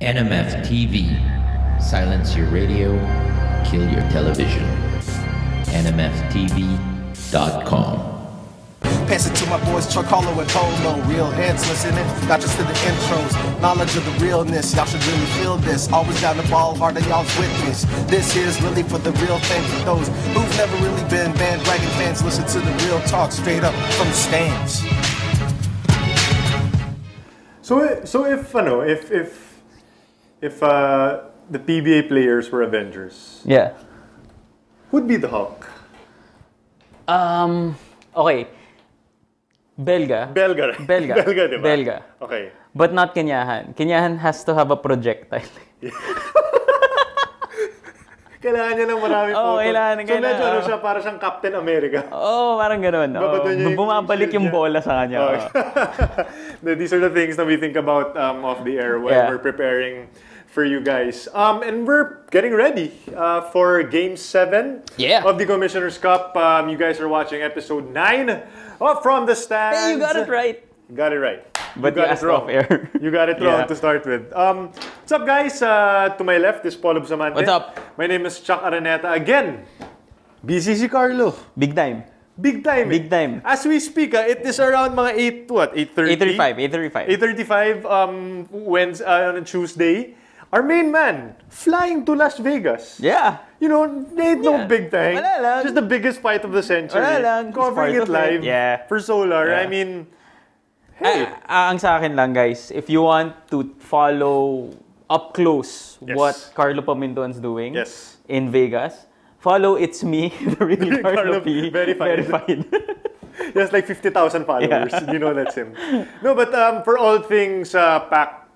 NMF TV. Silence your radio, kill your television. NMFTV.com. Pass it to my boys Chuck Hollow and Polo. Real heads listening, not just to the intros. Knowledge of the realness, y'all should really feel this. Always down the ball, hard on y'all's witness. This here's really for the real thing. For those who've never really been bandwagon fans, listen to the real talk straight up from the stands. So if the PBA players were Avengers, Yeah. who'd be the Hulk? Okay. Belga. Belga. Belga. Belga, diba? Belga. Okay. But not Kenyahan. Kenyahan has to have a projectile. Kailangan niya ng marami Oo, photo. kailangan. So medyo ano siya, para siyang Captain America. Parang ganun. Bumabalik yung shield bola sa kanya. These are the things that we think about off the air when we're preparing for you guys. And we're getting ready for Game 7 of the Commissioner's Cup. You guys are watching episode 9 of From the Stands. Hey, you got it right. Got it right. But you asked off air. You got it wrong to start with. What's up, guys? To my left is Paul Bustamante. What's up? My name is Chuck Araneta. Again, busy si Carlo. Big time. Big time. Big time. As we speak, it is around mga 8:30? 8:35 Wednesday, on Tuesday. Our main man, flying to Las Vegas. Yeah. You know, ain't no big thing. Wala lang. Just the biggest fight of the century. Wala lang. Covering it live for Solar. Yeah. I mean, hey. Ang sa akin lang, guys, if you want to follow up close what Carlo Pamintuan's doing in Vegas, follow It's Me, the real Carlo P. Verified. He has like 50,000 followers. You know that's him. No, but for all things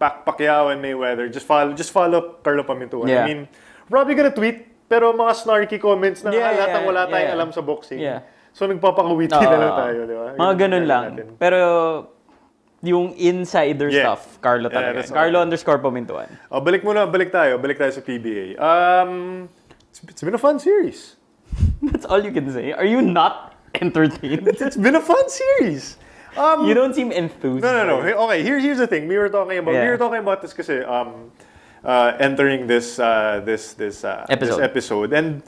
Pacquiao and Mayweather, just follow Carlo Pamintuan. Yeah. I mean, probably gonna tweet, pero mga snarky comments na halatang wala tayong alam sa boxing. Yeah. So nagpapakawiti na lang tayo, di ba? Mga ganun lang. Pero yung insider stuff, Carlo talaga. Carlo _ Pamintuan. Balik tayo sa PBA. It's been a fun series. That's all you can say. Are you not entertained? It's been a fun series. You don't seem enthused. No. Okay, here's the thing. We were talking about this kasi entering this episode, and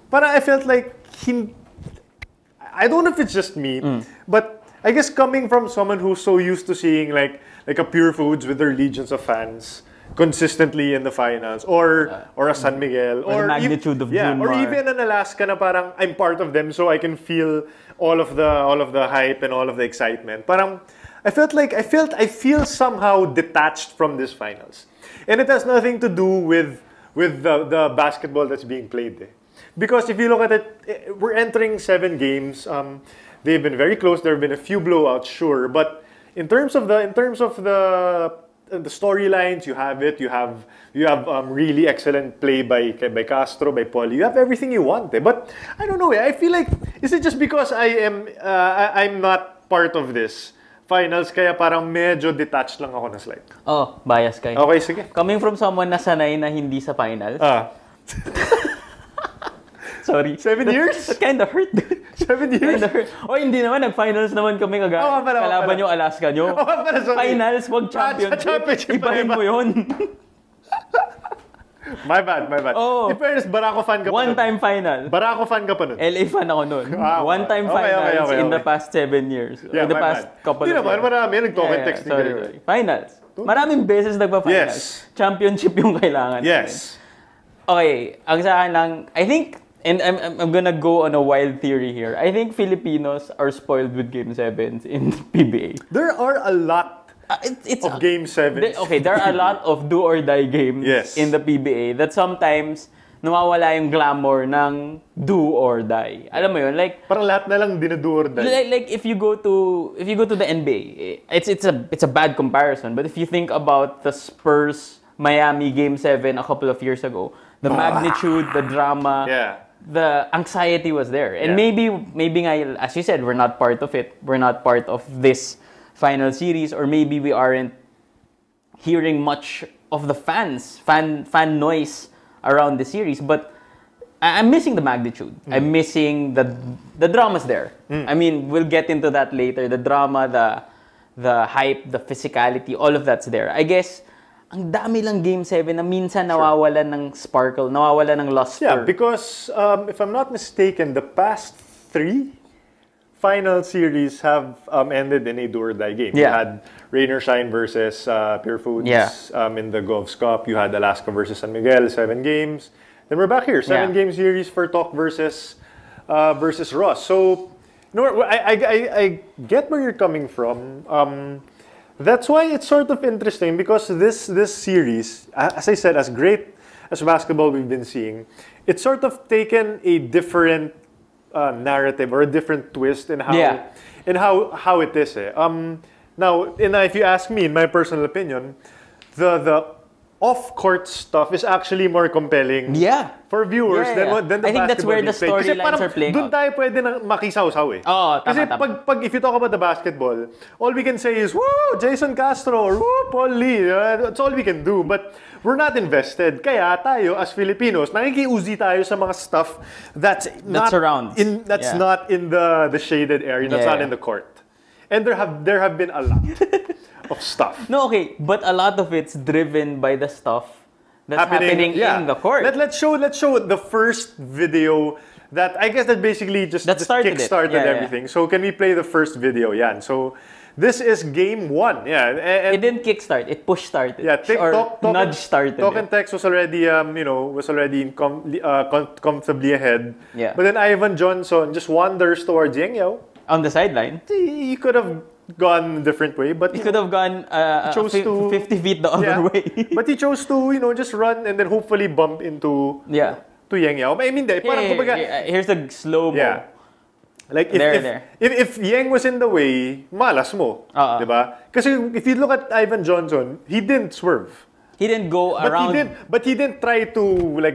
para I felt like I don't know if it's just me, but I guess coming from someone who's so used to seeing like a Pure Foods with their legions of fans consistently in the finals, or a San Miguel, or the magnitude of Junmar, or even an Alaska na parang I'm part of them, so I can feel all of the hype and all of the excitement. Parang I feel somehow detached from this finals, and it has nothing to do with the basketball that's being played. Because if you look at it, we're entering 7 games. They've been very close. There have been a few blowouts, sure, but in terms of the storylines, you have really excellent play by Castro, by Paulie. You have everything you want. But I don't know. I feel like, is it just because I'm not part of this finals, kaya parang medyo detached lang ako na slide? Oh, bias kayo. Okay, sige. Coming from someone na sanay na hindi sa finals. Sorry. 7 years? That kind of hurt, dude. 7 years? O, hindi naman. Nag-finals naman kami kagaya. Kalaban yung Alaska nyo. Finals, wag championship. Ibahin mo yun. My bad. Oh. In fairness, Barako fan ka pa One-time final. Barako fan ka pa nun. LA fan ako nun. One-time finals in the past 7 years. Yeah, in the past couple of years. Hindi naman, marami. Nag-talk and text. Sorry. Finals. Maraming beses nagpa-finals. Championship yung kailangan. Yes. Okay, ang sa akin lang, I think, and I'm gonna go on a wild theory here. I think Filipinos are spoiled with Game 7s in PBA. There are a lot of Game 7s. There are a lot of do-or-die games in the PBA that sometimes nawawala yung glamour ng do-or-die. Alam mo yun? Like, parang lahat na lang dina-do-or-die. Like if you go to the NBA, it's a bad comparison. But if you think about the Spurs Miami Game 7 a couple of years ago, the magnitude, the drama, the anxiety was there. And maybe as you said, we're not part of it. We're not part of this final series, or maybe we aren't hearing much of the fan noise around the series. But I'm missing the magnitude. I'm missing the drama's there. I mean, we'll get into that later. The drama, the hype, the physicality, all of that's there. I guess ang dami lang Game 7 na minsan nawawalan ng sparkle, nawawalan ng luster. Yeah, because if I'm not mistaken, the past 3 final series have ended in a do-or-die game. You had Rain or Shine versus Pure Foods in the Govs Cup. You had Alaska versus San Miguel, 7 games. Then we're back here, 7-game series for Talk versus RoS. So, you know, I get where you're coming from. That's why it's sort of interesting because this series, as I said, as great as basketball we've been seeing, it's sort of taken a different narrative or a different twist in how it is. Now, if you ask me, in my personal opinion, the off-court stuff is actually more compelling for viewers than the I think that's where the storylines are playing out. Doon tayo pwede nang makisaw-saw eh. Kasi pag if you talk about the basketball, all we can say is, woo, Jason Castro, or woo, Paul Lee. That's all we can do. But we're not invested. Kaya tayo, as Filipinos, nakikiuzi tayo sa mga stuff that's not in the shaded area, that's not in the court. And there have been a lot of stuff. No, okay, but a lot of it's driven by the stuff that's happening in the court. Let's show the first video that I guess that basically just kickstarted everything. So can we play the first video? Yeah. So this is game 1. Yeah. And it didn't kickstart. It push started. Yeah. Nudge started. Talk and Text was already comfortably ahead. Yeah. But then Ivan Johnson just wanders towards Yang Yao on the sideline. He could have gone a different way, but he could have gone 50 feet the other way. But he chose to, just run and then hopefully bump into to Yang Yao. I mean, here's the slow-mo. Yeah. Like if Yang was in the way, malas mo, diba? Kasi if you look at Ivan Johnson, he didn't swerve. He didn't go around. But he didn't try to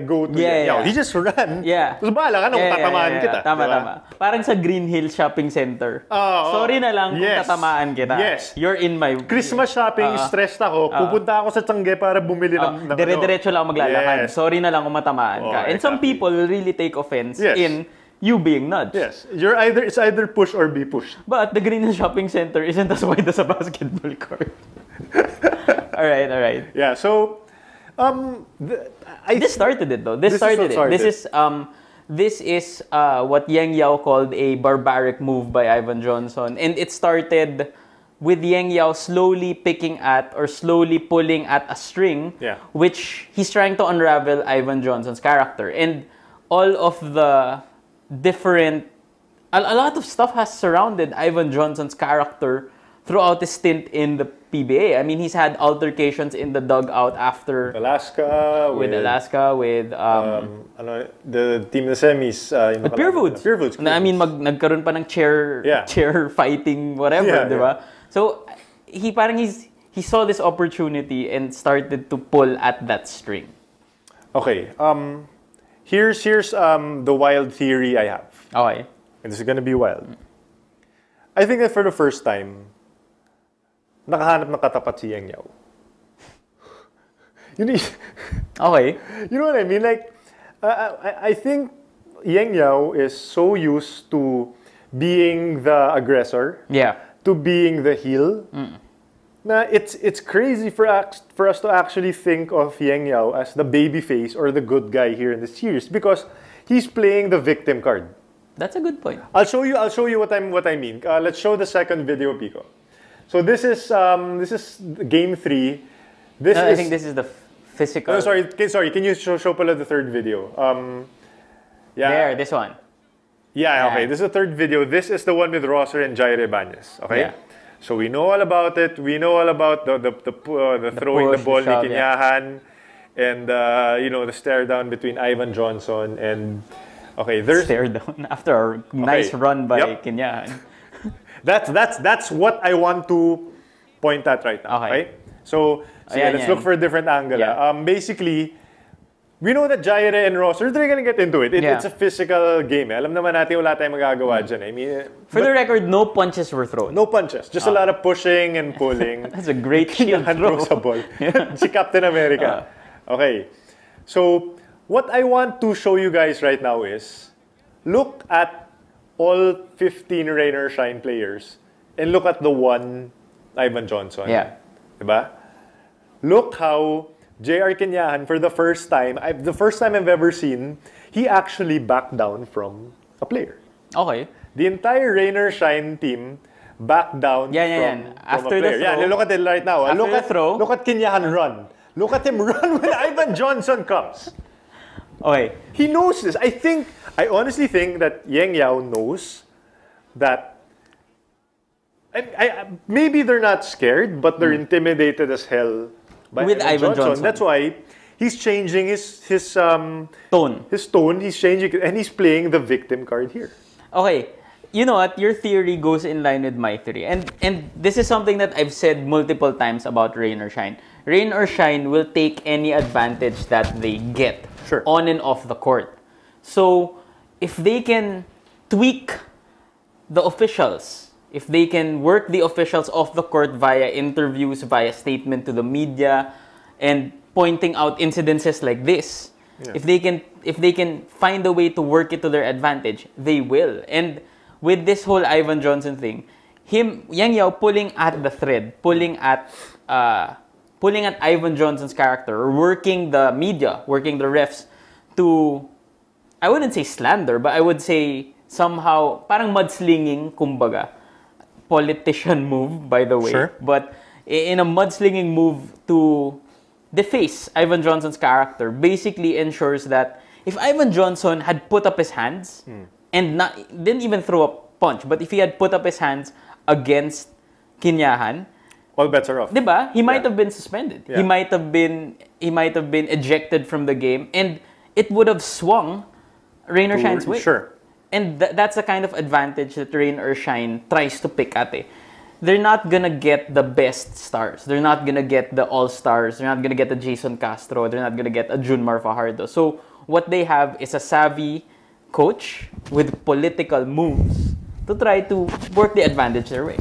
go to Yang Yao. He just ran. Yeah. Tapos bahala ka na kung tatamaan kita. Tama, diba? tama. Parang sa Green Hill Shopping Center. Sorry na lang kung tatamaan kita. Yes. You're in my... Christmas shopping, stressed ako. Pupunta ako sa Tiangge para bumili ng dire-diretso lang maglalakad. Sorry na lang kung matamaan ka. And some people will really take offense in you being nudged. Yes. It's either push or be pushed. But the Green Hill Shopping Center isn't as wide as a basketball court. All right. Yeah, so this started it though. This is what Yang Yao called a barbaric move by Ivan Johnson, and it started with Yang Yao slowly picking at or slowly pulling at a string, which he's trying to unravel Ivan Johnson's character, and all of the different, a lot of stuff has surrounded Ivan Johnson's character throughout his stint in the PBA. I mean, he's had altercations in the dugout after Alaska, with the team in the semis, with Pure Foods. I mean, nagkaroon pa ng chair fighting, whatever, di ba? So he saw this opportunity and started to pull at that string. Okay, here's the wild theory I have. Okay, and this is gonna be wild. I think that for the first time, nakahanap ng katapat si Yang Yao. Okay. You know what I mean? Like, I think Yang Yao is so used to being the aggressor, to being the heel. Na it's crazy for us to actually think of Yang Yao as the baby face or the good guy here in the series because he's playing the victim card. That's a good point. I'll show you what I mean. Let's show the second video, Pico. So this is game 3. I think this is the physical. Oh, sorry. Can you show pala the third video? There, this one. Yeah, okay. This is the third video. This is the one with Rosser and Jair Ibanez. Okay. Yeah. So we know all about it. We know all about the throwing the ball ni Kinyahan, and the stare down between Ivan Johnson and there's stare down after a nice run by Kinyahan. That's what I want to point at right now. Okay. So let's look for a different angle. Yeah. Basically, we know that Jaire and Rosser, they're gonna get into it. It's a physical game. Alam naman natin wala tayong magagawa dyan. I mean, for the record, no punches were thrown. No punches. Just a lot of pushing and pulling. That's a great shield throw. Sa ball. Si Captain America. Okay. So, what I want to show you guys right now is, look at all 15 Rain or Shine players and look at the one Ivan Johnson. Yeah. Diba? look how JR Kenyahan, for the first time I've ever seen, he actually backed down from a player. Okay. The entire Rain or Shine team backed down from After a player. the throw, look at it right now. After the throw. Look at Kenyahan run. Look at him run when Ivan Johnson comes. Okay. He knows this. I honestly think that Yang Yao knows that. Maybe they're not scared, but they're intimidated as hell by With Ivan Johnson. That's why he's changing his Tone. His tone. He's changing it, and he's playing the victim card here. Okay. You know what? Your theory goes in line with my theory. And this is something that I've said multiple times about Rain or Shine. Rain or Shine will take any advantage that they get on and off the court. So, if they can tweak the officials, if they can work the officials off the court via interviews, via statement to the media, and pointing out incidences like this, if they can find a way to work it to their advantage, they will. And with this whole Ivan Johnson thing, Yang Yao pulling at the thread, pulling at Ivan Johnson's character, working the media, working the refs to, I wouldn't say slander, but I would say somehow parang mudslinging, kumbaga. Politician move, by the way. Sure. But in a mudslinging move to deface Ivan Johnson's character, basically ensures that if Ivan Johnson had put up his hands and didn't even throw a punch, but if he had put up his hands against Kenyahan, all bets are off. Diba? He might have been suspended. Yeah. He might have been ejected from the game, and it would have swung Rain or Shine's way. Sure. And that's the kind of advantage that Rain or Shine tries to pick at. They're not gonna get the best stars. They're not gonna get the all-stars. They're not gonna get the Jason Castro. They're not gonna get a Junmar Fajardo. So what they have is a savvy coach with political moves to try to work the advantage their way.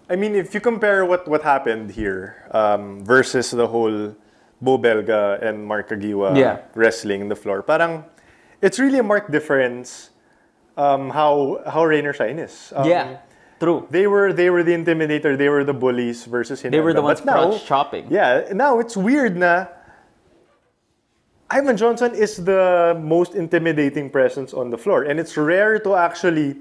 I mean, if you compare what happened here versus the whole Bo Belga and Mark Agiwa wrestling in the floor, parang it's really a marked difference how Rain or Shine is. True. They were the intimidator. They were the bullies versus Hinanda. They were the ones crotch chopping. Yeah. Now it's weird na Ivan Johnson is the most intimidating presence on the floor, and it's rare to actually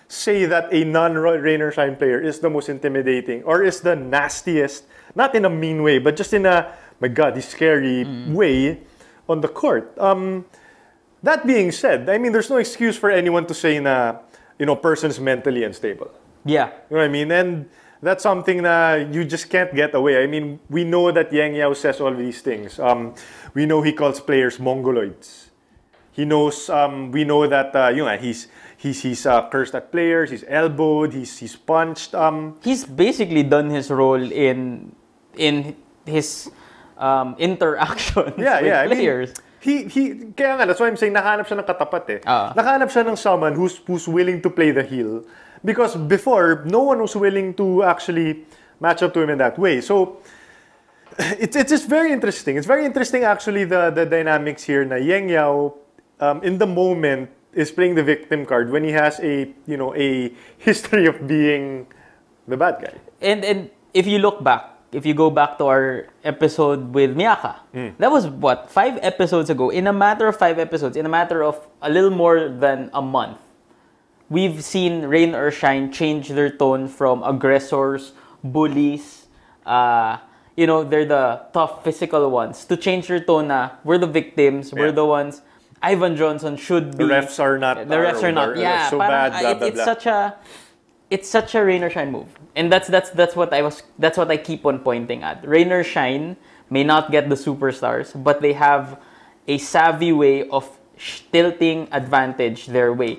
say that a non-Rain or Shine player is the most intimidating or is the nastiest, not in a mean way, but just in a, my God, he's scary way on the court. That being said, I mean, there's no excuse for anyone to say na, person's mentally unstable. Yeah. You know what I mean? And that's something that you just can't get away. I mean, we know that Yang Yao says all these things. We know he calls players mongoloids. He knows, we know that, he's cursed at players, he's elbowed, he's punched. He's basically done his role in his interactions with players. Kaya nga, that's why I'm saying nakahanap siya ng katapat eh. Nakahanap siya ng someone who's willing to play the heel. Because before, no one was willing to actually match up to him in that way. So, it's just very interesting. It's very interesting actually the dynamics here na Yang Yao, in the moment, is playing the victim card when he has a history of being the bad guy. And if you look back, if you go back to our episode with Miyaka, that was what, 5 episodes ago. In a matter of 5 episodes, in a matter of a little more than a month, we've seen Rain or Shine change their tone from aggressors, bullies, they're the tough physical ones, to change their tone na we're the victims, we're the ones. Ivan Johnson should be. The refs are not. The refs are not. Yeah, so bad. Blah, blah, blah. It's such a Rain or Shine move, and that's what I keep on pointing at. Rain or Shine may not get the superstars, but they have a savvy way of tilting advantage their way.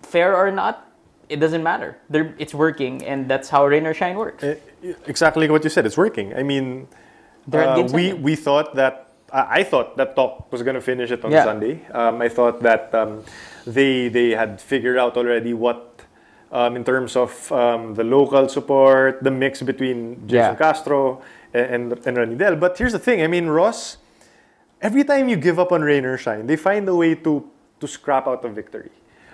Fair or not, it doesn't matter. It's working, and that's how Rain or Shine works. Exactly what you said. It's working. I mean, we thought that. I thought that Top was going to finish it on Sunday. I thought that they had figured out already what, in terms of the local support, the mix between Jason Castro and Ranidel. But here's the thing. I mean, RoS, every time you give up on Rain or Shine, they find a way to scrap out a victory.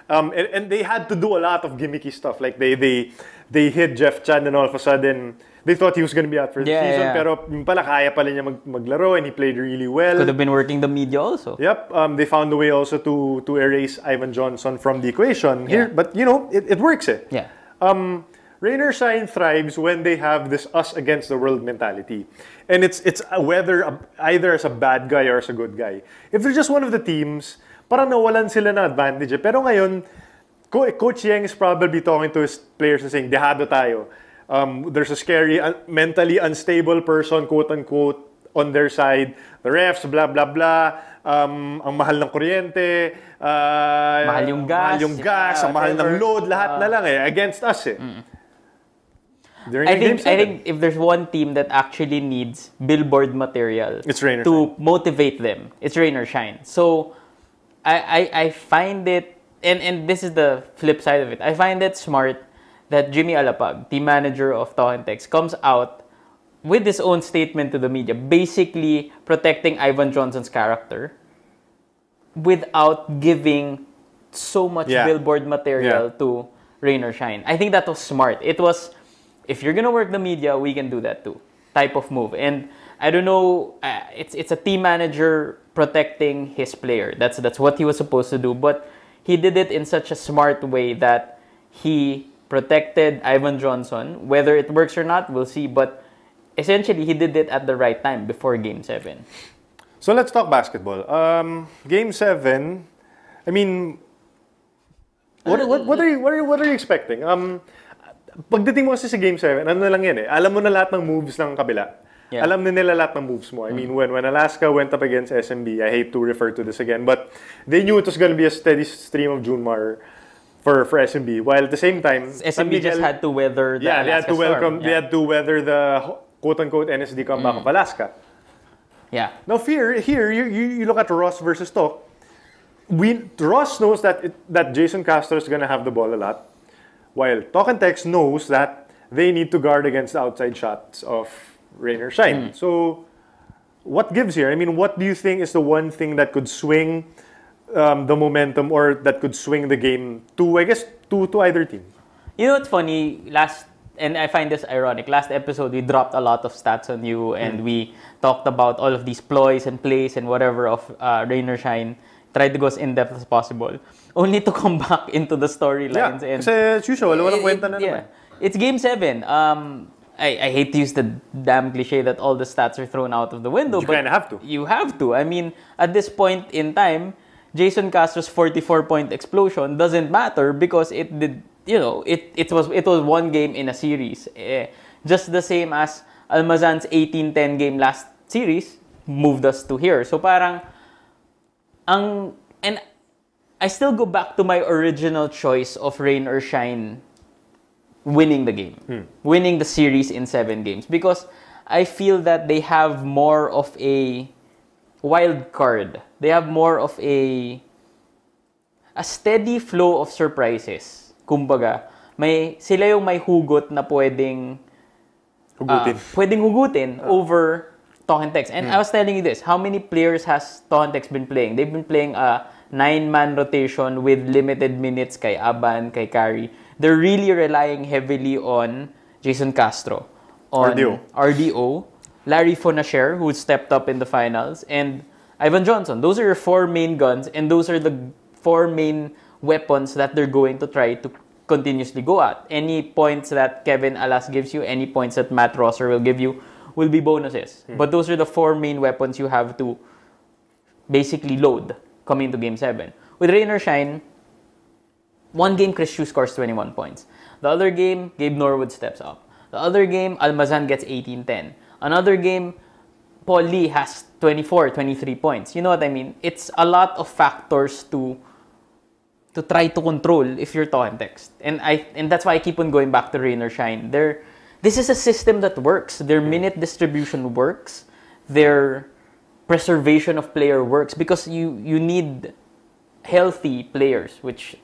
And they had to do a lot of gimmicky stuff. Like they hit Jeff Chan and all of a sudden they thought he was going to be out for the season. Pero yung pala kaya pala niya maglaro and he played really well. Could have been working the media also. Yep. They found a way also to erase Ivan Johnson from the equation here. But you know, it works eh. Yeah. Rain or Shine thrives when they have this us against the world mentality. And it's whether either as a bad guy or as a good guy. If they're just one of the teams, parang nawalan sila ng advantage eh. Pero ngayon, Coach Yeng is probably talking to his players and saying, dehado tayo. There's a scary, mentally unstable person, quote-unquote, on their side. The refs, blah, blah, blah. Ang mahal ng kuryente. Mahal yung gas. Ang mahal ng load. Lahat na lang eh. Against us eh. I think if there's one team that actually needs billboard material it's rain or to shine. Motivate them, it's rain or shine. So I find it, and this is the flip side of it, I find it smart that Jimmy Alapag, team manager of Tohentex, comes out with his own statement to the media, basically protecting Ivan Johnson's character without giving so much billboard material to rain or shine. I think that was smart. It was, if you're gonna work the media, we can do that too, type of move. And I don't know, it's a team manager protecting his player. That's what he was supposed to do. But he did it in such a smart way that he protected Ivan Johnson. Whether it works or not, we'll see. But essentially, he did it at the right time before Game 7. So let's talk basketball. Game 7, I mean, what are you expecting? Pagdating mo kasi sa Game 7, ano lang yan eh. Alam mo na lahat ng moves ng kabila. Yeah. Alam na nila lahat ng moves mo. I mean, when Alaska went up against SMB, I hate to refer to this again, but they knew it was going to be a steady stream of Junmar for SMB. While at the same time, SMB just had to weather the Alaska storm. They had to weather the quote-unquote NSD comeback of Alaska. Yeah. Now, here you look at RoS versus Tok. RoS knows that Jason Castro is going to have the ball a lot, while Tohentex knows that they need to guard against the outside shots of rain or shine. So, what gives here? I mean, what do you think is the one thing that could swing the momentum or that could swing the game to, I guess, to either team? You know what's funny? And I find this ironic. Last episode, we dropped a lot of stats on you and we talked about all of these ploys and plays and whatever of rain or shine. Tried to go as in-depth as possible. Only to come back into the storylines. Yeah, kasi as usual, walang kwenta na naman. It's Game 7. I hate to use the damn cliche that all the stats are thrown out of the window. You kind of have to. You have to. I mean, at this point in time, Jason Castro's 44-point explosion doesn't matter because it did. You know, it was one game in a series. Just the same as Almazan's 18-10 game last series moved us to here. So parang and I still go back to my original choice of rain or shine winning the game. Winning the series in 7 games because I feel that they have more of a wild card. They have more of a steady flow of surprises. Kumbaga, sila yung may hugot na pwedeng hugutin over Tohentex. And I was telling you this, how many players has Tohentex been playing? They've been playing a 9-man rotation with limited minutes kay Aban, kay Kari. They're really relying heavily on Jason Castro, on RDO, Larry Fonasher, who stepped up in the finals, and Ivan Johnson. Those are your 4 main guns, and those are the 4 main weapons that they're going to try to continuously go at. Any points that Kevin Alas gives you, any points that Matt Rosser will give you, will be bonuses. But those are the 4 main weapons you have to basically load coming to Game 7. With rain or shine, one game Chris Hughes scores 21 points. The other game, Gabe Norwood steps up. The other game, Almazan gets 18-10. Another game, Paul Lee has 24, 23 points. You know what I mean? It's a lot of factors to try to control if you're Tohentex. And that's why I keep on going back to rain or shine. This is a system that works. Their minute distribution works. Their preservation of player works because you need healthy players, which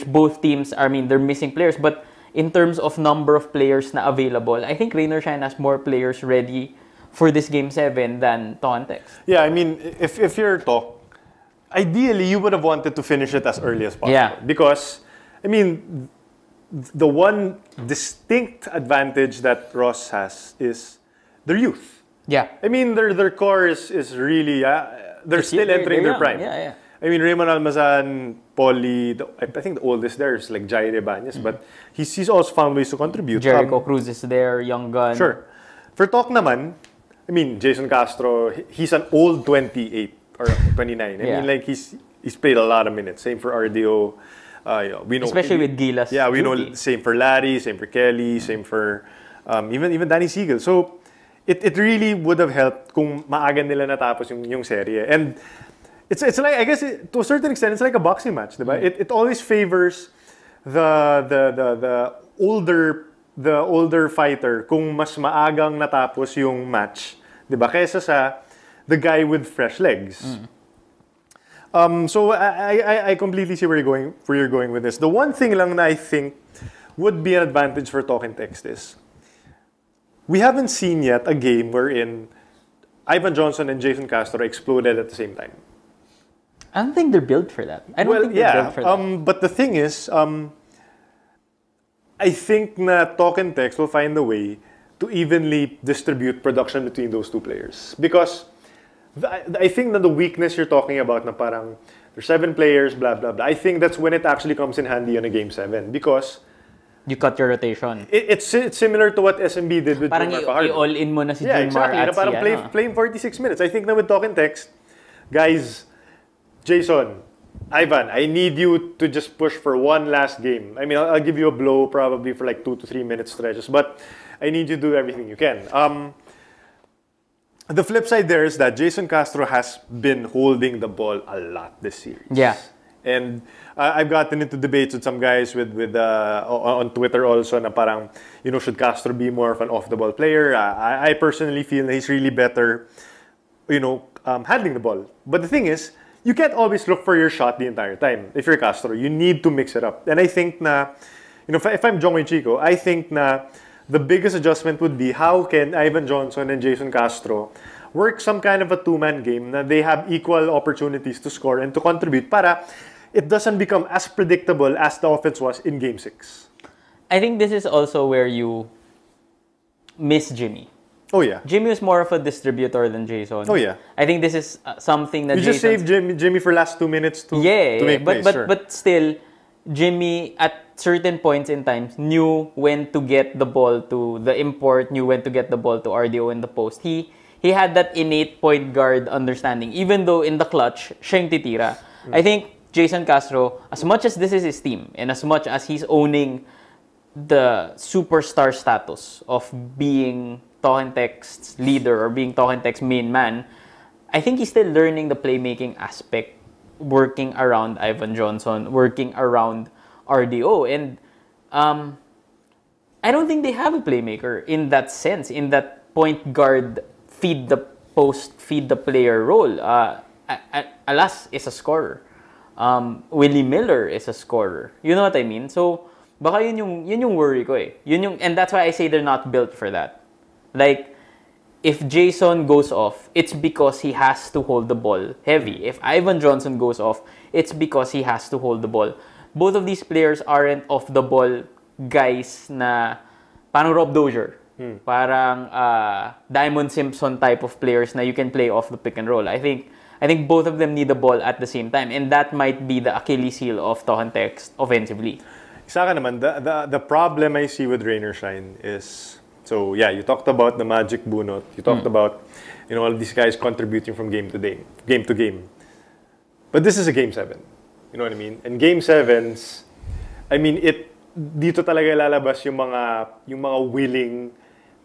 both teams, I mean, they're missing players. But in terms of number of players na available, I think rain or shine has more players ready for this Game 7 than Tohentex. Yeah, I mean, if you're Tok, ideally, you would have wanted to finish it as early as possible. Yeah. Because, I mean, the one distinct advantage that RoS has is their youth. Yeah. I mean, their core is really, they're still entering their young. prime. Yeah. I mean, Raymond Almazan, Paulie, I think the oldest there is like Jair Ibanez, but he's also found ways to contribute. Jericho Cruz is there, young gun. Sure. For Talk naman, I mean, Jason Castro, he's an old 28 or 29. I mean, like he's played a lot of minutes. Same for RDO. We know, especially with Gilas. Yeah, we know. Same for Larry, same for Kelly, same for even Danny Siegel. So it really would have helped kung maaga nila natapos yung serye. And it's like, I guess to a certain extent, it's like a boxing match, diba? It always favors the older fighter kung mas maagang natapos yung match, diba? Kaysa sa the guy with fresh legs. So I completely see where you're going with this. The one thing lang na I think would be an advantage for Talk and Text is we haven't seen yet a game wherein Ivan Johnson and Jason Castro exploded at the same time. I don't think they're built for that. I don't think they're built for that. But the thing is, I think na Talk and Text will find a way to evenly distribute production between those two players. Because I think that the weakness you're talking about na parang there's 7 players, blah, blah, blah. I think that's when it actually comes in handy on a Game 7. Because you cut your rotation. It's similar to what SMB did with parang i-all-in mo na si Junmar at exactly. Play 46 minutes. I think na with Talk and Text, guys, Jason, Ivan, I need you to just push for one last game. I mean, I'll give you a blow probably for like 2 to 3 minute stretches, but I need you to do everything you can. The flip side there is that Jason Castro has been holding the ball a lot this series. Yeah. And I've gotten into debates with some guys on Twitter also na parang, should Castro be more of an off-the-ball player? I personally feel that he's really better, handling the ball. But the thing is, you can't always look for your shot the entire time. If you're Castro, you need to mix it up. And I think na, if I'm Jong Chico, I think na the biggest adjustment would be how can Ivan Johnson and Jason Castro work some kind of a two-man game na they have equal opportunities to score and to contribute para it doesn't become as predictable as the offense was in Game 6. I think this is also where you miss Jimmy. Oh, yeah. Jimmy was more of a distributor than Jason. Oh, yeah. I think this is something that you just saved Jimmy for last 2 minutes to make plays. But still, Jimmy at certain points in time knew when to get the ball to the import, knew when to get the ball to RDO in the post. He had that innate point guard understanding. Even though in the clutch, siya yung titira. I think Jason Castro, as much as this is his team, and as much as he's owning the superstar status of being Talk and Text's leader or being Talk and Text's main man, I think he's still learning the playmaking aspect, working around Ivan Johnson, working around RDO. And I don't think they have a playmaker in that sense, in that point guard, feed the post, feed the player role. Alas is a scorer. Willie Miller is a scorer. You know what I mean? So, baka yun yung worry ko eh. And that's why I say they're not built for that. Like, if Jason goes off, it's because he has to hold the ball heavy. If Ivan Johnson goes off, it's because he has to hold the ball. Both of these players aren't off-the-ball guys na parang Rob Dozier. Parang Diamond Simpson type of players na you can play off the pick and roll. I think both of them need the ball at the same time. And that might be the Achilles heel of Talk and Text offensively. Sa akin naman, the problem I see with Rain or Shine is... So, yeah, you talked about the Magic Bunot. You talked about, all of these guys contributing from game to game. But this is a Game 7. You know what I mean? And Game 7s, I mean, dito talaga lalabas yung mga willing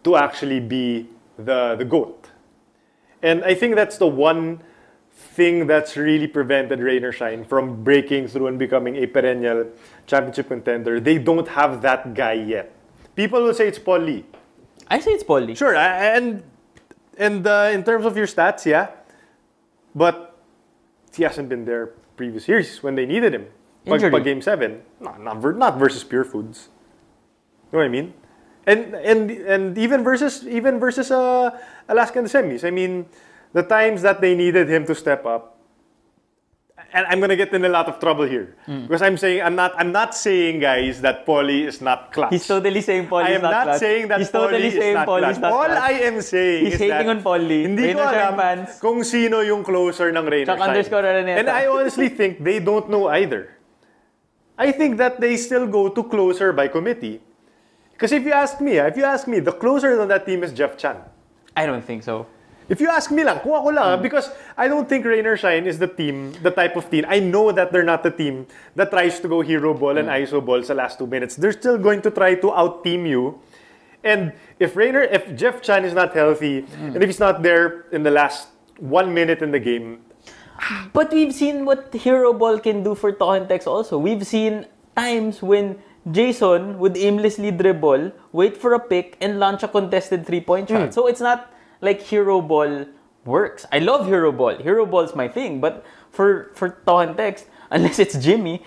to actually be the GOAT. And I think that's the one thing that's really prevented Rain or Shine from breaking through and becoming a perennial championship contender. They don't have that guy yet. People will say it's Paul Lee. I say it's Paul Lee. Sure, and in terms of your stats, yeah. But he hasn't been there previous years when they needed him. Pag Game 7, not versus Pure Foods. You know what I mean? And even versus Alaska in the semis. I mean, the times that they needed him to step up, and I'm gonna get in a lot of trouble here because I'm not saying, guys, that Paulie is not clutch. He's totally saying Paulie is not clutch. I am not saying that Paulie is not clutch. All I am saying is that hating on Paulie. Hindi ko alam kung sino yung closer ng Rainer Shine. And I honestly think they don't know either. I think that they still go to closer by committee. Because if you ask me, the closer on that team is Jeff Chan. I don't think so. If you ask me lang, kung ako lang, because I don't think Rainer Shine is the type of team. I know that they're not the team that tries to go hero ball and ISO ball sa last 2 minutes. They're still going to try to out-team you. And if Jeff Chan is not healthy, and if he's not there in the last 1 minute in the game. But we've seen what hero ball can do for Tohentex also. We've seen times when Jason would aimlessly dribble, wait for a pick, and launch a contested 3-point shot. So it's not like hero ball works. I love hero ball. Hero ball's my thing. But for Tohentex, unless it's Jimmy,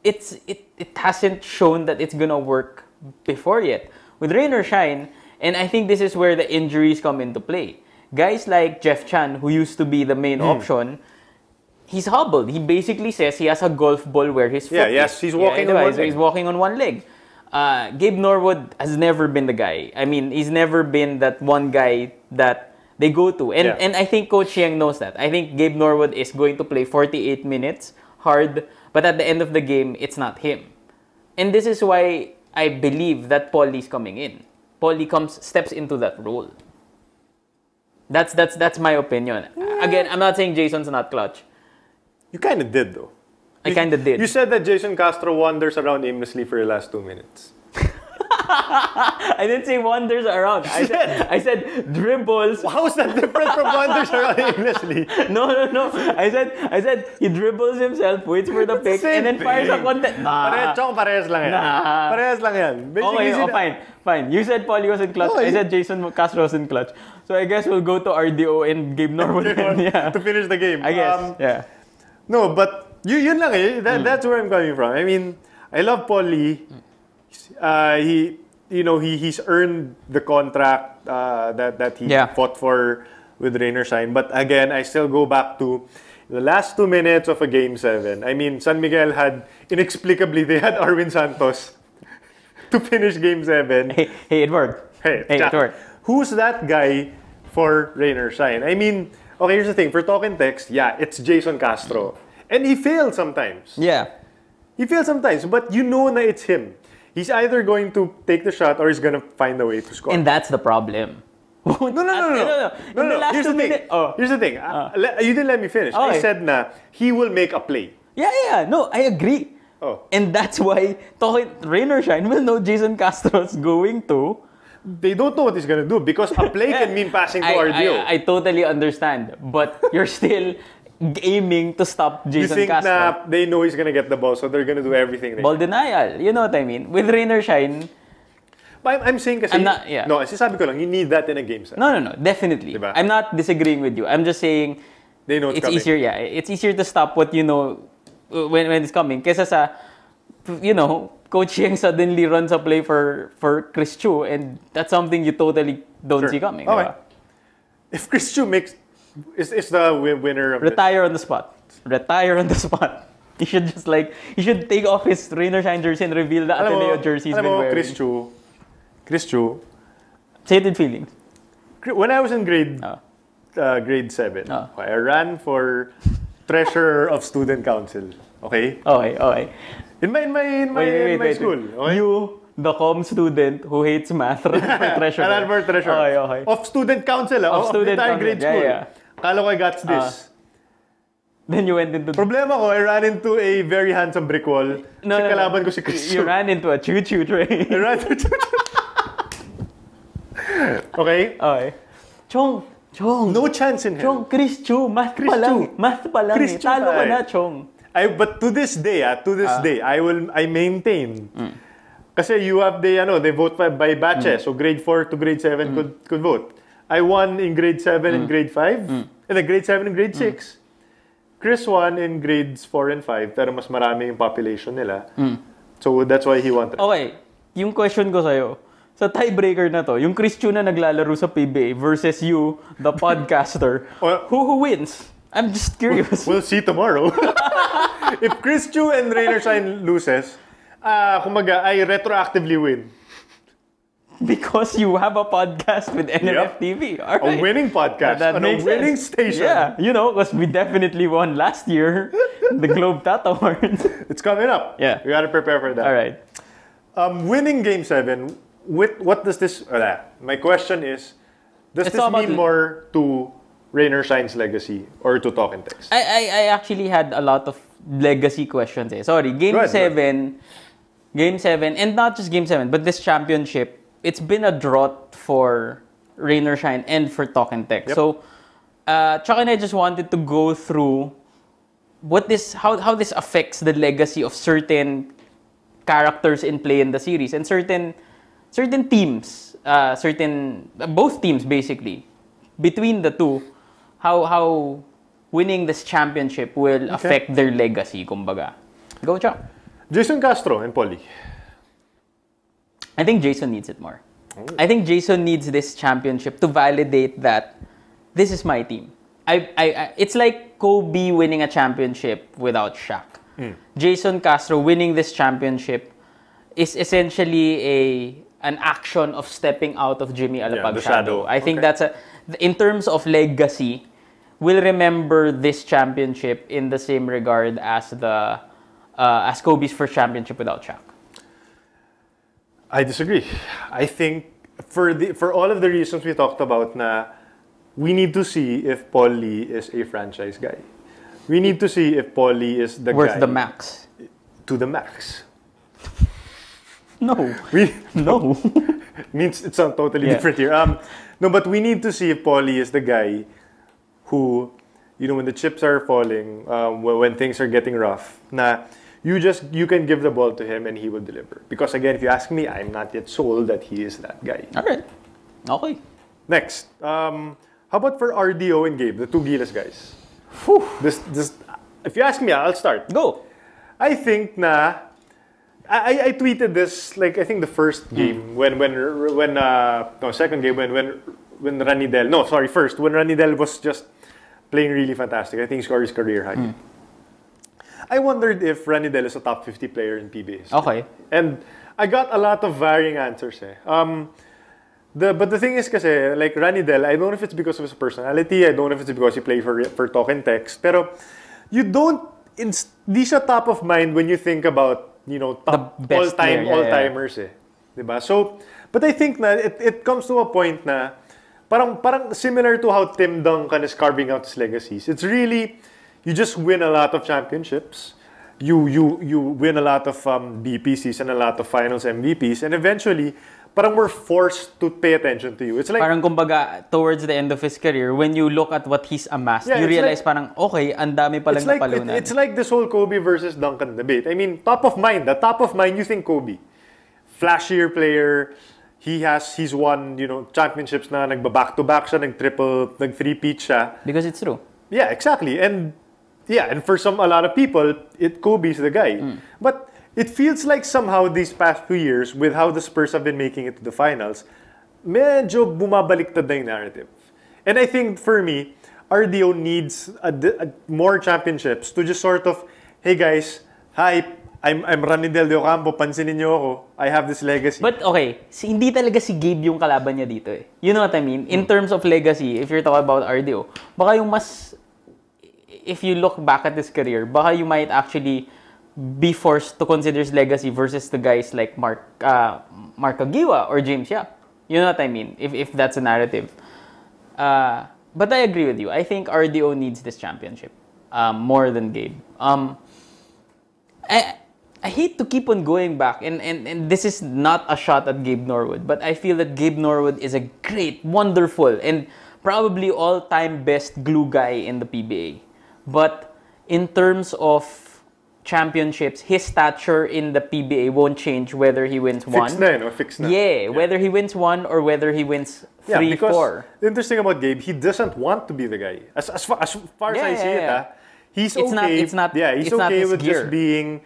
it hasn't shown that it's gonna work before yet. With Rainer Shine, and I think this is where the injuries come into play. Guys like Jeff Chan, who used to be the main option, he's hobbled. He basically says he has a golf ball where his foot is. He's walking on one leg. He's walking on one leg. Gabe Norwood has never been the guy. I mean, he's never been that one guy that they go to. And I think Coach Yang knows that. I think Gabe Norwood is going to play 48 minutes hard, but at the end of the game, it's not him. And this is why I believe that Paulie's coming in. Paulie steps into that role. That's my opinion. Again, I'm not saying Jason's not clutch. You kind of did, though. I kind of did. You said that Jason Castro wanders around aimlessly for the last 2 minutes. I didn't say wanders around. I said dribbles. How is that different from wanders around aimlessly? No. I said he dribbles himself, waits for the pick, and then fires a contest. Parehas lang yan. Parehas lang yan. Okay, fine. You said Paulie was in clutch. I said Jason Castro was in clutch. So I guess we'll go to RDO and Gabe Norwood to finish the game. I guess, yeah. No, but yun lang eh. That's where I'm coming from. I mean, I love Paulie. He's earned the contract that he fought for with Rainer Shine. But again, I still go back to the last 2 minutes of a Game 7. I mean, San Miguel inexplicably, they had Arwin Santos to finish Game 7. Hey, it worked. Hey, it worked. Who's that guy for Rainer Shine? I mean, okay, here's the thing. For Talking Text, it's Jason Castro. And he fails sometimes. Yeah. He fails sometimes, but you know na it's him. He's either going to take the shot or he's going to find a way to score. And that's the problem. No. Here's the thing. You didn't let me finish. Okay. I said na he will make a play. Yeah. No, I agree. Oh. And that's why Rainer Shine will know Jason Castro's going to. They don't know what he's gonna do because a play can mean passing to RDO. I totally understand, but you're still aiming to stop Jason Castro. You think they know he's gonna get the ball, so they're gonna do everything. Ball denial. You know what I mean? With Rainer Shine. But I'm saying kasi, no, sabi ko lang, you need that in a game set. No, definitely. Diba? I'm not disagreeing with you. I'm just saying they know it's easier. Yeah, it's easier to stop what you know when it's coming. Kesa sa, Coach Yang suddenly runs a play for Chris Chu, and that's something you totally don't see coming. Okay. Diba? If Chris Chu is the winner of retire on the spot. He should he should take off his Rainer Shine jersey and reveal the Ateneo jersey he's been wearing. Chris Chu. Say it with feelings. When I was in grade 7, I ran for treasurer of student council. Okay. In my school. Okay? You, the comm student who hates math, ran for treasurer. I ran for treasurer. Okay. Of student council. Of the entire grade school. Yeah. Kala ko I got this. Then you went into... Problema ko, I ran into a very handsome brick wall. Kalaban ko si Chris Chu. You ran into a choo-choo train. I ran into a choo-choo. Okay. Chong. No chance in hell. Chong, Chris Chu. Math pa lang. Chris Chu, talo ka na, Chong. But to this day, I maintain. Kasi you have they vote by batches. So grade 4 to grade 7 could vote. I won in grade 7 and grade 5. And then grade 7 and grade 6. Chris won in grades 4 and 5. Pero mas marami yung population nila. So that's why he won. Okay. Yung question ko sa'yo. Sa tiebreaker na to, yung Chris Chu na naglalaro sa PBA versus you, the podcaster, who wins? I'm just curious. We'll see tomorrow. If Chris Chu and Rainer Shine loses, kumaga, I retroactively win. Because you have a podcast with NMF TV. All right. A winning podcast on a winning station. Yeah, because we definitely won last year the Globe Tat Awards. It's coming up. Yeah. We gotta prepare for that. All right. Winning Game 7, what does this... my question is, does this mean more to Rainer Shine's legacy or to Talk and Text? I actually had a lot of legacy questions. Sorry, Game 7, and not just Game 7, but this championship, it's been a drought for Rainer Shine and for Talk and Text. Yep. So, Chuck and I just wanted to go through how this affects the legacy of certain characters in play in the series and certain teams, both teams basically. Between the two, how winning this championship will affect their legacy, kumbaga. Go, Chuck. Jason Castro and Polly. I think Jason needs it more. I think Jason needs this championship to validate that this is my team. It's like Kobe winning a championship without Shaq. Jason Castro winning this championship is essentially an action of stepping out of Jimmy Alapag's shadow. I think that's in terms of legacy, we'll remember this championship in the same regard as as Kobe's first championship without Shaq. I disagree. I think for all of the reasons we talked about, we need to see if Paul Lee is a franchise guy. We need to see if Paul Lee is the worth guy the max. To the max. No. No. Means it's totally different here. No, but we need to see if Paul Lee is the guy who, when the chips are falling, when things are getting rough, you can give the ball to him and he will deliver. Because again, if you ask me, I'm not yet sold that he is that guy. All right. Okay. Next, how about for RDO and Gabe, the two Gilas guys? This, if you ask me, I'll start. Go. I think I tweeted this I think the first game second game when Ranidel, no sorry first when Ranidel was just playing really fantastic. I think he scored his career high. I wondered if Ranidel is a top 50 player in PBA. Okay. And I got a lot of varying answers. But the thing is kasi, Ranidel, I don't know if it's because of his personality, I don't know if it's because he plays for Talk and Text, pero you don't, di siya top of mind when you think about, top all-timers Diba? So, but I think it comes to a point na parang similar to how Tim Duncan is carving out his legacies. It's really, you just win a lot of championships. You win a lot of BPCs and a lot of finals MVPs, and eventually, parang we're forced to pay attention to you. It's like parang kumbaga towards the end of his career, when you look at what he's amassed, you realize parang okay, ang dami palang napalunan. It's like this whole Kobe versus Duncan debate. I mean, top of mind, you think Kobe, flashier player. He's won championships na nagba-back to back siya, nag-three-peat siya. Because it's true. Yeah, exactly. And for a lot of people, Kobe's the guy. But it feels like somehow these past few years, with how the Spurs have been making it to the finals, medyo bumabaliktad na yung narrative. And I think for me, RDO needs more championships to just sort of, hey guys, hi, I'm Ranidel de Ocampo, pansinin niyo ako, I have this legacy. But okay, hindi talaga si Gabe yung kalaban niya dito eh. You know what I mean? In terms of legacy, if you're talking about RDO, baka yung if you look back at his career, baka you might actually be forced to consider his legacy versus the guys like Mark Aguiwa or James Yap. You know what I mean? If that's a narrative. But I agree with you. I think RDO needs this championship more than Gabe. I hate to keep on going back, and this is not a shot at Gabe Norwood, but I feel that Gabe Norwood is a great, wonderful, and probably all-time best glue guy in the PBA. But in terms of championships, his stature in the PBA won't change whether he wins one. Fixed na. Yeah, whether he wins one or whether he wins 3, 4. The interesting about Gabe, he doesn't want to be the guy. As far as I see it, he's okay. It's not with his gear. just being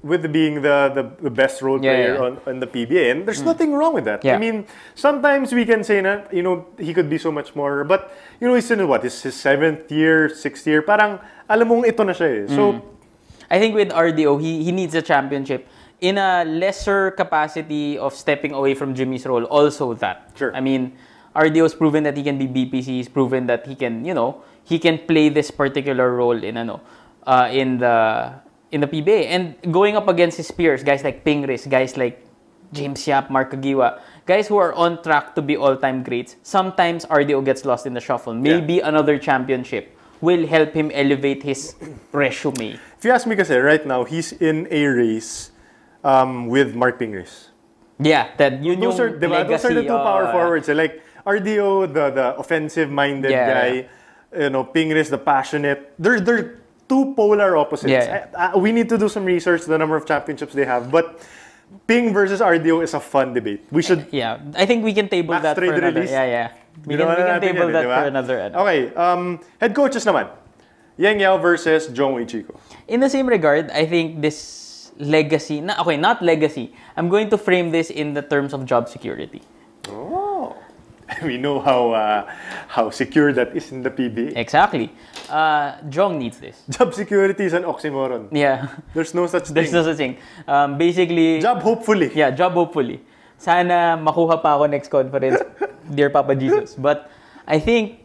with being the best role player on the PBA, and there's nothing wrong with that. Yeah. I mean, sometimes we can say na, he could be so much more, but he's in what, his 7th year, 6th year, parang alam mong ito na siya eh. So I think with RDO, he needs a championship in a lesser capacity of stepping away from Jimmy's role. Also that. Sure. I mean, RDO's proven that he can be BPC. He's proven that he can, he can play this particular role in the PBA. And going up against his peers, guys like Pingris, guys like James Yap, Mark Kagiwa, guys who are on track to be all-time greats, sometimes RDO gets lost in the shuffle. Maybe another championship will help him elevate his resume. If you ask me kasi, right now, he's in a race with Mark Pingris. Yeah, those are the two power forwards. Like RDO, the offensive-minded guy, Pingris, the passionate. They're two polar opposites. Yeah. We need to do some research, the number of championships they have. But Ping versus RDO is a fun debate. We should. Yeah, I think we can table that for another. Release. Yeah. We can table that for another. Okay. Head coaches naman. Yang Yao versus Jong Ichiko. In the same regard, I think this legacy. Not legacy. I'm going to frame this in the terms of job security. Oh. We know how secure that is in the PBA. Exactly. Jong needs this. Job security is an oxymoron. Yeah. There's no such thing. There's no such thing. Basically... Job hopefully. Yeah, job hopefully. Sana makuha pa ako next conference, dear Papa Jesus. But I think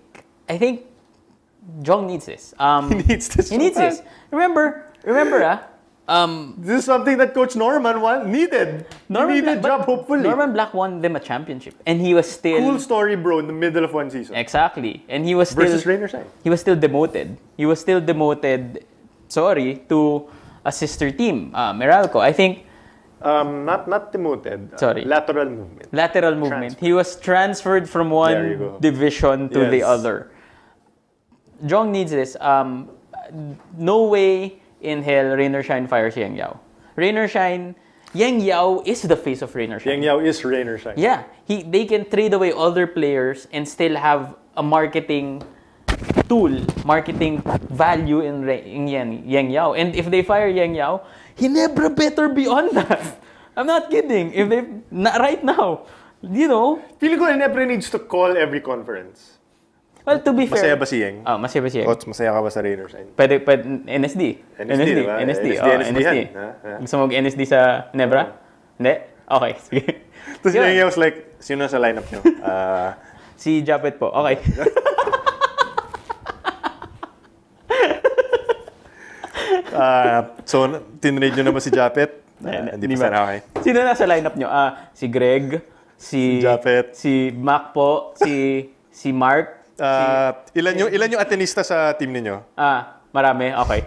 Jong needs this. He needs this. He needs this. Remember, this is something that Coach Norman needed. He needed job hopefully. Norman Black won them a championship, and he was still cool story, bro. In the middle of one season, exactly, and he was still versus Rainer Shine. He was still demoted. To a sister team, Meralco. I think. Not demoted. Sorry. Lateral movement. Transfer. He was transferred from one division to the other. Jong needs this. No way in hell Rainer Shine fires Yang Yao. Yang Yao is the face of Rainer Shine. Yang Yao is Rainer Shine. Yeah. They can trade away all their players and still have a marketing value in Yang Yao. And if they fire Yang Yao, he never better be on that. I'm not kidding. If they right now, feeling ko Ginebra needs to call every conference. Well, to be fair, masaya ba si Yang? Masaya ba si Yang? Coach, masaya ka ba sa Rainer Shine? Pwede NSD. Diba? NSD. Gusto mo NSD sa Nebra? Hindi? Okay, sige. Tapos Yang Yao was like, sino sa lineup nyo? Si Japet po. Okay. So, tinrade nyo na ba si Japet? Hindi pa sana okay. Sino nasa lineup nyo? Si Greg, si Japet, si Mac po, si Mark. Ilan yung atenista sa team ninyo? Marami. Okay.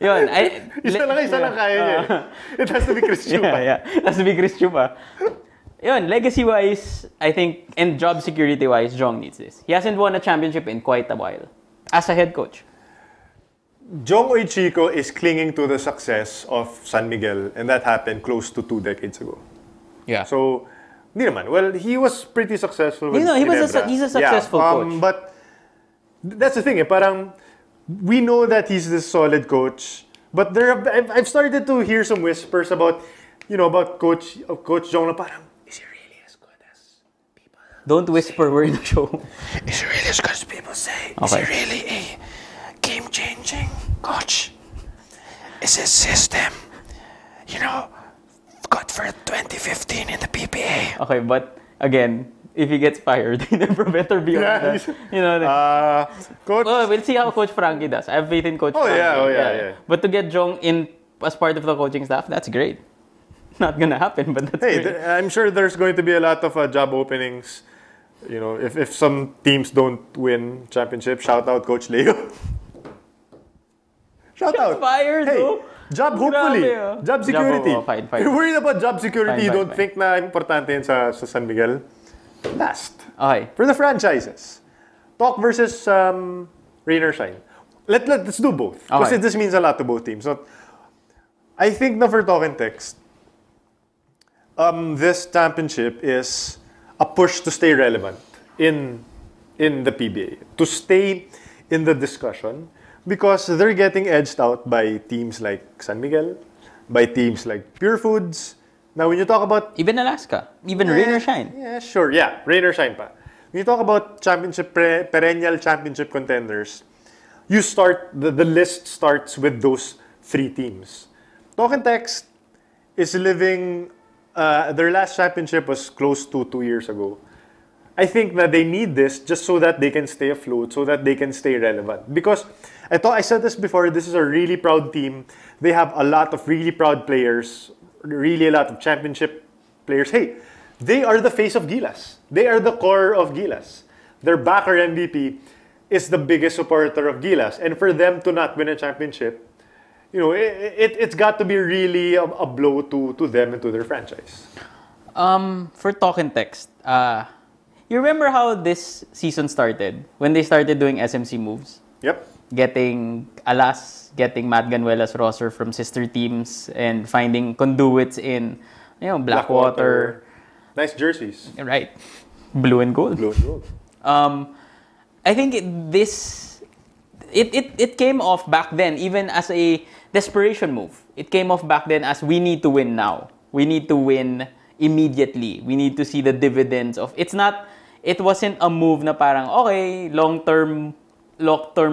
Yun. Isa lang kaya niya. It has to be Chris Chupa. Yeah. It has to be Chris Chupa. Yun, legacy-wise, I think, and job security-wise, Jong needs this. He hasn't won a championship in quite a while. As a head coach. Jong Ichiko is clinging to the success of San Miguel, and that happened close to 2 decades ago. Yeah. So, hindi naman. Well, he was pretty successful with he's a successful coach. But that's the thing. Parang we know that he's this solid coach, but I've started to hear some whispers about Coach Jong na parang, is he really as good as people? Don't whisper. We're in the show. Is he really as good as people say? Okay. Is he really a game-changing coach? Is his system, good for 2015 in the PBA? Okay, but again, if he gets fired, he never better be on that. Coach. Well, we'll see how Coach Frankie does. I have faith in Coach Frankie. Yeah. But to get Jong in as part of the coaching staff, that's great. Not gonna happen, but that's great. I'm sure there's going to be a lot of job openings. If some teams don't win championship, shout out Coach Leo. Shout out. Fired, hey, job hopefully. Job security. Fine. You're worried about job security. You don't think na importante yun sa San Miguel? Last. Okay. For the franchises. Talk versus Rainer Shine. Let's do both. Because this means a lot to both teams. So, I think na for Talk and Text, this championship is a push to stay relevant in the PBA. To stay in the discussion. because they're getting edged out by teams like San Miguel, by teams like Pure Foods. Now, when you talk about... Even Alaska. Even rain or shine. Yeah, sure. Yeah, rain or shine pa. When you talk about perennial championship contenders, you start... The list starts with those 3 teams. Talk and Text is living... their last championship was close to 2 years ago. I think that they need this just so that they can stay afloat, so that they can stay relevant. Because I said this before, this is a really proud team. They have a lot of really proud players, really a lot of championship players. Hey, they are the face of Gilas. They are the core of Gilas. Their backer MVP is the biggest supporter of Gilas. And for them to not win a championship, you know, it's got to be really a blow to them and to their franchise. For Talk and Text, you remember how this season started? When they started doing SMC moves? Yep. Getting Alas, getting Matt Ganuela's roster from sister teams, and finding conduits in, you know, Blackwater. Nice jerseys. Right. Blue and gold. Blue and gold. I think it came off back then, even as a desperation move. It came off back then as we need to win now. We need to win immediately. We need to see the dividends of... It wasn't a move na parang, okay, long-term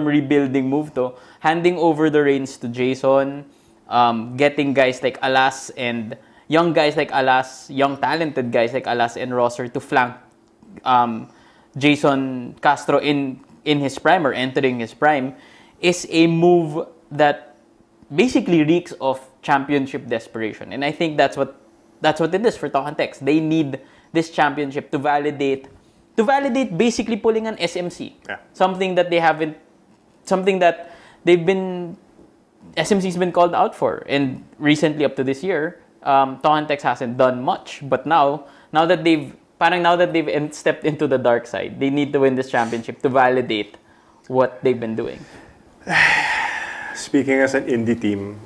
rebuilding move to. Handing over the reins to Jason, getting guys like Alas and young guys like Alas, young talented guys like Alas and Rosser to flank Jason Castro in his prime or entering his prime is a move that basically reeks of championship desperation. And I think that's what it is for Talk and Text. They need this championship to validate basically pulling an SMC. Yeah. Something that SMC's been called out for. And recently up to this year, Talk and Text hasn't done much. But now that they've stepped into the dark side, they need to win this championship to validate what they've been doing. Speaking as an indie team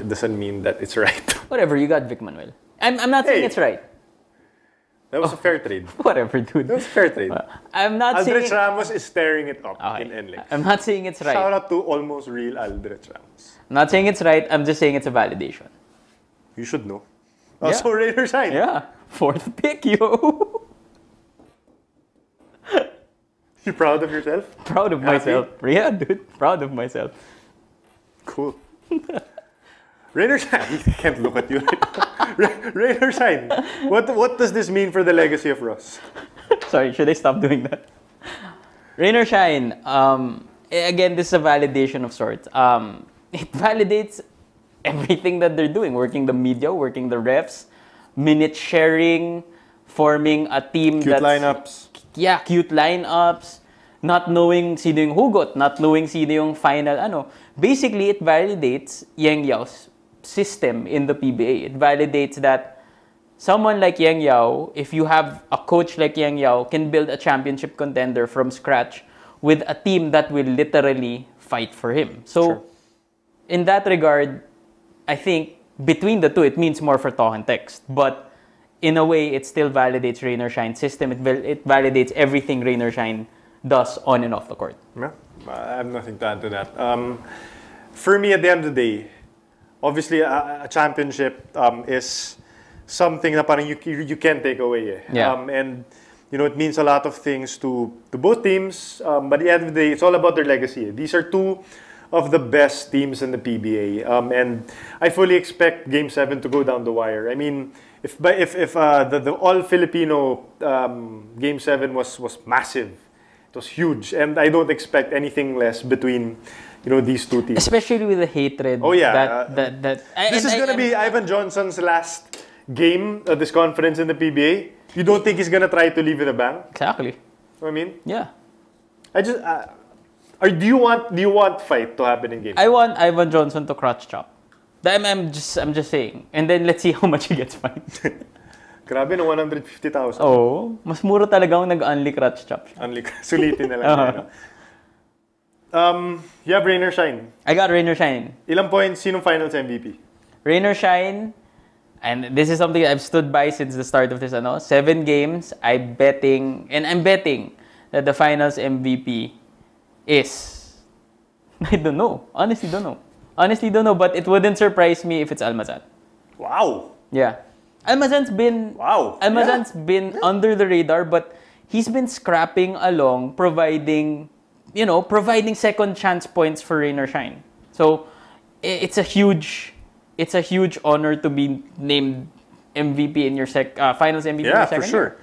doesn't mean that it's right. Whatever, you got Vic Manuel. I'm not saying it's right. That was a fair trade. Whatever, dude. That was a fair trade. I'm not saying... Aldrich Ramos is tearing it up in NLEX. I'm not saying it's right. Shout out to almost real Aldrich Ramos. I'm not saying it's right. I'm just saying it's a validation. You should know. Also, Raider Shine. Yeah. 4th pick, yo. You proud of yourself? Proud of myself. Yeah, dude. Proud of myself. Cool. Raider Shine. I can't look at you right now. Raider Shine. What does this mean for the legacy of RoS? Sorry, should I stop doing that? Rain or shine. Again, this is a validation of sorts. It validates everything that they're doing. Working the media, working the refs, minute sharing, forming a team Cute lineups. Yeah, cute lineups. Not knowing sino yung hugot, not knowing sino yung final Basically, it validates Yang Yao's system in the PBA. It validates that someone like Yang Yao, if you have a coach like Yang Yao, can build a championship contender from scratch with a team that will literally fight for him. So, in that regard, I think between the two, it means more for Talk and Text. But in a way, it still validates Rain or Shine system. It validates everything Rain or Shine does on and off the court. Yeah, I have nothing to add to that. For me, at the end of the day, obviously, a championship is something that you can't take away. Yeah. And it means a lot of things to both teams. But at the end of the day, it's all about their legacy. These are two of the best teams in the PBA. And I fully expect Game 7 to go down the wire. I mean, if the all-Filipino Game 7 was massive, it was huge. And I don't expect anything less between these two teams. Especially with the hatred. Oh, yeah. This is going to be Ivan Johnson's last game of this conference in the PBA. You don't think he's going to try to leave with a bang? Exactly. You know what I mean? Yeah. Do you want fight to happen in game? I want Ivan Johnson to crotch chop. I'm just saying. And then let's see how much he gets fined. Grabe na 150,000. Oh, mas mura talagang nag-unli crotch chop. Sulitin na lang. You have Rain or Shine. I got Rain or Shine. Ilang points? Sinong finals MVP? Rain or Shine. And this is something I've stood by since the start of this. 7 games. I'm betting that the finals MVP is I don't know. Honestly, don't know. But it wouldn't surprise me if it's Almazan. Wow. Yeah. Almazan's been under the radar, but he's been scrapping along, providing second chance points for rain or shine. So it's a huge honor to be named MVP in your finals MVP. Yeah, in your second for sure.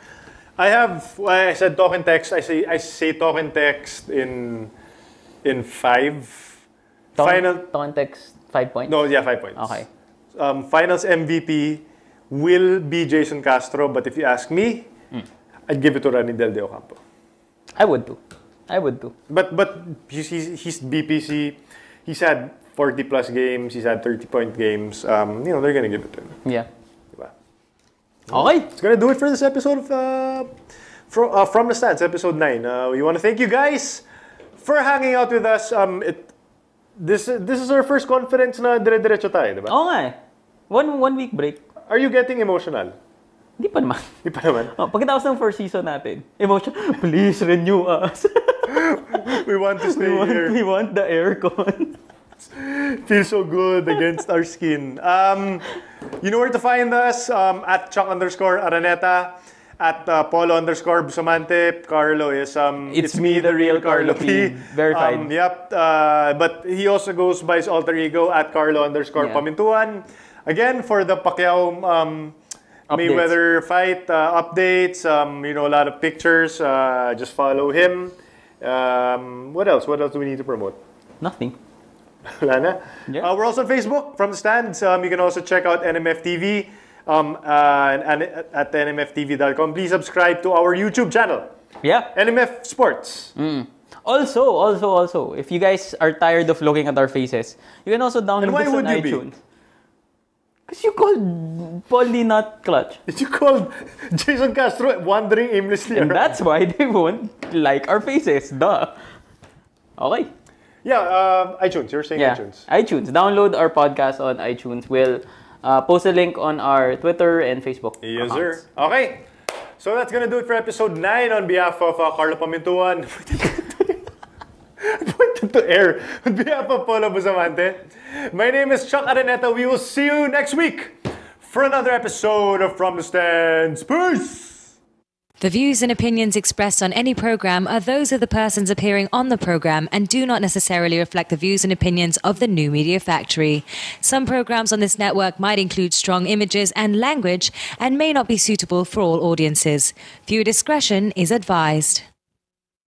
year. I said talk and text. I say talk and text in 5. Talk and text 5 points. No, yeah, 5 points. Okay. Finals MVP will be Jason Castro, but if you ask me, I'd give it to Ranidel De Ocampo. I would too. But he's BPC. He's had 40 plus games. He's had 30-point games. They're gonna give it to him. Yeah. Diba? Okay. It's gonna do it for this episode of From the Stands, episode 9. We want to thank you guys for hanging out with us. This is our first conference na dire-diretso tayo, diba? Oo nga eh. One week break. Are you getting emotional? Hindi pa naman. Hindi pa naman? Pagkatapos ng first season natin, please renew us. We want to stay here. We want the aircon. Feels so good against our skin. You know where to find us. At Chuck_Araneta. At Polo_Bustamante. Carlo is... It's me, the real Carlo P. Verified. Yep. But he also goes by his alter ego at Carlo_Pamintuan. Again, for the Pacquiao Mayweather fight updates, a lot of pictures. Just follow him. What else? What else do we need to promote? Nothing. Wala na? Yeah. We're also on Facebook, From the Stands. You can also check out NMF TV at nmftv.com. Please subscribe to our YouTube channel. Yeah. NMF Sports. Also, if you guys are tired of looking at our faces, you can also download this on iTunes. Because you called Paulie not clutch. You called Jason Castro wandering aimlessly and around. That's why they won't like our faces. Duh. Okay. Yeah, iTunes. You're saying iTunes. iTunes. Download our podcast on iTunes. We'll post a link on our Twitter and Facebook Yes, accounts. sir. Okay. So that's going to do it for episode 9 on behalf of Carlo Pamintuan. Pointed to air. On behalf of Polo Bustamante. My name is Chuck Araneta. We will see you next week for another episode of From the Stands. Peace! The views and opinions expressed on any program are those of the persons appearing on the program and do not necessarily reflect the views and opinions of the New Media Factory. Some programs on this network might include strong images and language and may not be suitable for all audiences. Viewer discretion is advised.